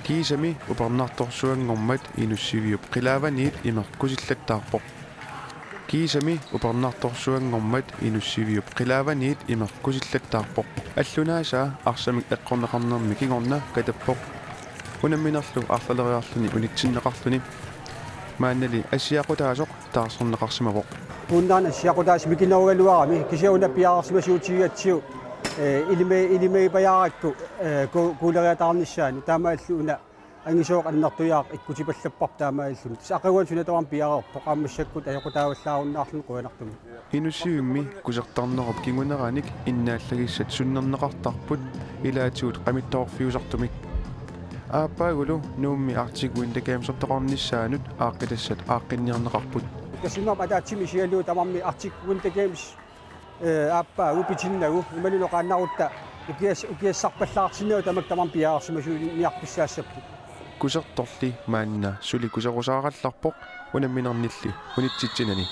Kiisami uparnartorsuangormat inussiviup qilaavaniit imerkusillаттаарpoq. Kiisami uparnartorsuangormat inussiviup qilaavaniit imerkusillаттаарpoq. Аллунааsaa арсамик эққорнеқарнерми кигорна катаппоқ. Унамминерлу арлалериарлуни унитсиннеқарлуни. Мааннали ассиақутаасоқ таарсернеқарсимавоқ. Уннаана ассиақутаас микинаугалуарами кисиуна пиаарсимасуутигатсиу илимей паяаракку куулериатаарниссаани таамааллуна ангисооқ аннартуяақ иккутипаллаппар таамааллуни сақагуан сунатавам пиаарерпо qaammassakкут аёқутааваллааруннаарлун куянартуми Инуссиумми кусертарнеруп кигунераник иннааллагиссат суннернеқартарпут илаатигут қамиттоорфиусартумик ааппаагулу нуумми артикуин такаамсортоқарниссаанут ааққитассат ааққинниарнеқарпут касимап атаатсими сиалуу тамарми артикуин такаамс ааппаа упитиннагу ималунеқааннарутта укиассарпаллаарсинаа тамак тамар пиаарсимасуни миарписсаассаппу кусерторли маанна сули кусерусааралларпоқ унамминернилли унитситсинани